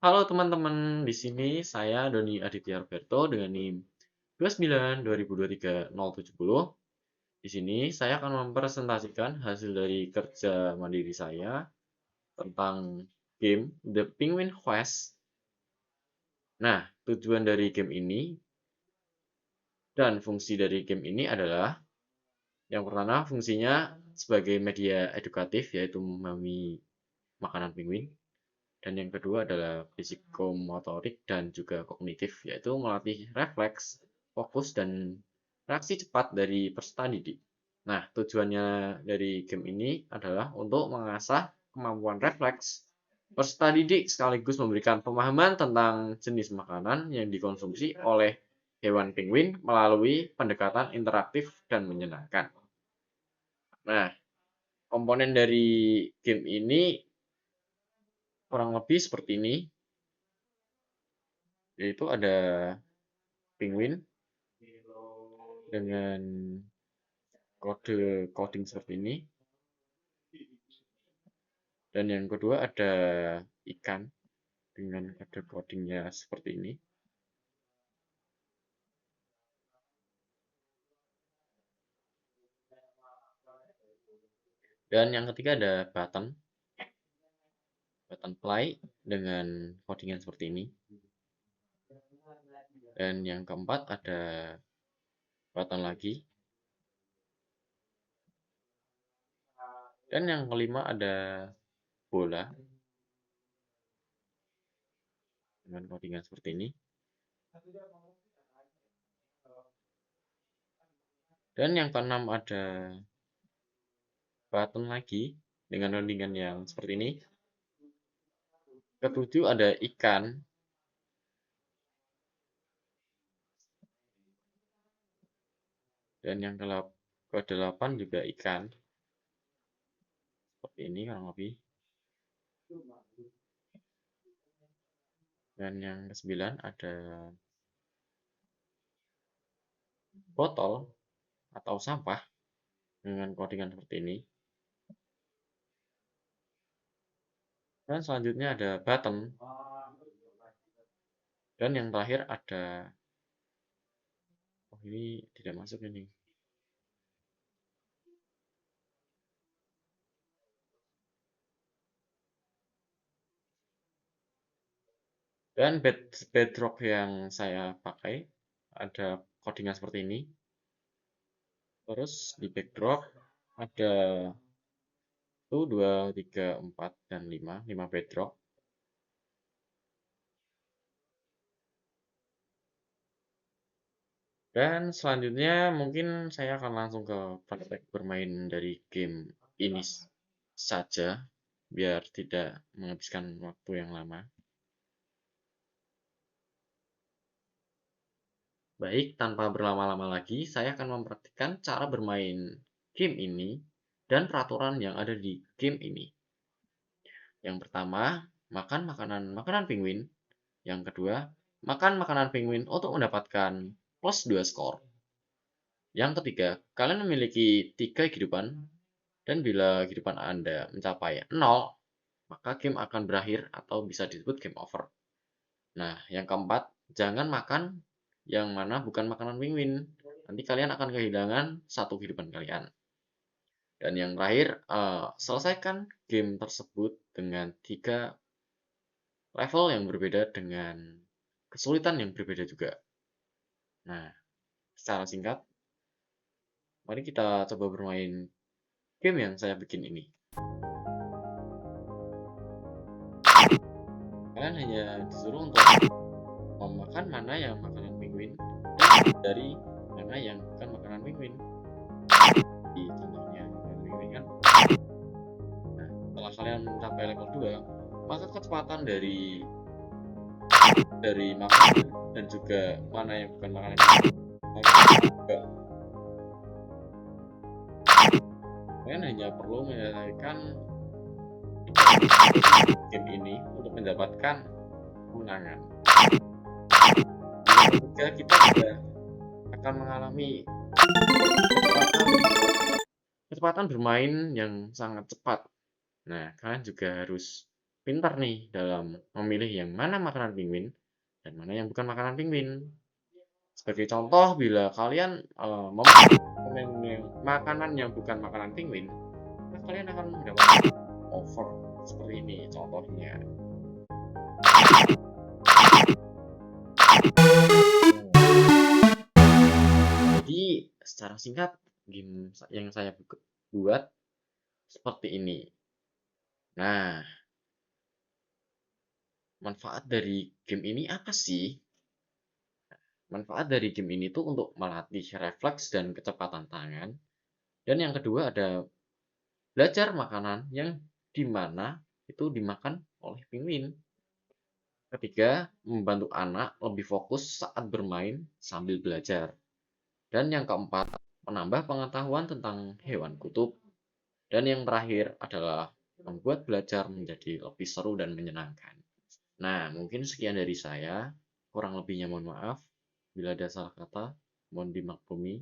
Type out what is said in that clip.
Halo teman-teman, di sini saya Doni Aditya Roberto dengan NIM 29 2023 070. Di sini saya akan mempresentasikan hasil dari kerja mandiri saya tentang game The Penguin Quest. Nah, tujuan dari game ini dan fungsi dari game ini adalah yang pertama fungsinya sebagai media edukatif yaitu memahami makanan penguin. Dan yang kedua adalah psikomotorik dan juga kognitif, yaitu melatih refleks, fokus, dan reaksi cepat dari peserta didik. Nah, tujuannya dari game ini adalah untuk mengasah kemampuan refleks peserta didik sekaligus memberikan pemahaman tentang jenis makanan yang dikonsumsi oleh hewan penguin melalui pendekatan interaktif dan menyenangkan. Nah, komponen dari game ini kurang lebih seperti ini, yaitu ada penguin dengan kode coding seperti ini, dan yang kedua ada ikan dengan kode codingnya seperti ini, dan yang ketiga ada button play dengan codingnya seperti ini, dan yang keempat ada button lagi, dan yang kelima ada bola dengan codingnya seperti ini, dan yang keenam ada button lagi dengan codingan yang seperti ini. Ketujuh ada ikan, dan yang ke-8 juga ikan seperti ini kurang lebih, dan yang ke-9 ada botol atau sampah dengan codingan seperti ini, dan selanjutnya ada button, dan yang terakhir ada ini tidak masuk ini, dan bedrock yang saya pakai ada codingan seperti ini. Terus di backdrop ada 1, 2, 3, 4, dan 5 bedrock. Dan selanjutnya mungkin saya akan langsung ke praktek bermain dari game ini saja, biar tidak menghabiskan waktu yang lama. Baik, tanpa berlama-lama lagi, saya akan mempraktikkan cara bermain game ini dan peraturan yang ada di game ini. Yang pertama, makan makanan penguin. Yang kedua, makan makanan penguin untuk mendapatkan plus 2 skor. Yang ketiga, kalian memiliki 3 kehidupan, dan bila kehidupan Anda mencapai 0, maka game akan berakhir atau bisa disebut game over. Nah, yang keempat, jangan makan yang mana bukan makanan penguin. Nanti kalian akan kehilangan 1 kehidupan kalian. Dan yang terakhir, selesaikan game tersebut dengan 3 level yang berbeda dengan kesulitan yang berbeda juga. Nah, secara singkat, mari kita coba bermain game yang saya bikin ini. Kalian hanya disuruh untuk memakan mana yang makanan penguin dan dari mana yang bukan makanan penguin. Di contohnya makanan penguin kan. Nah, setelah kalian mencapai level 2, maka kecepatan dari makanan dan juga mana yang bukan makanan juga. Kalian hanya perlu menyelesaikan game ini untuk mendapatkan kemenangan. Jika kita sudah akan mengalami kecepatan bermain yang sangat cepat. Nah, kalian juga harus pintar nih dalam memilih yang mana makanan penguin dan mana yang bukan makanan penguin. Sebagai contoh, bila kalian memilih makanan yang bukan makanan penguin, maka kalian akan mendapat over seperti ini contohnya. Jadi secara singkat game yang saya buat seperti ini. Nah, manfaat dari game ini apa sih? Manfaat dari game ini tuh untuk melatih refleks dan kecepatan tangan. Dan yang kedua ada belajar makanan yang dimana itu dimakan oleh penguin. Ketiga, membantu anak lebih fokus saat bermain sambil belajar. Dan yang keempat, menambah pengetahuan tentang hewan kutub. Dan yang terakhir adalah membuat belajar menjadi lebih seru dan menyenangkan. Nah, mungkin sekian dari saya. Kurang lebihnya mohon maaf. Bila ada salah kata, mohon dimaklumi.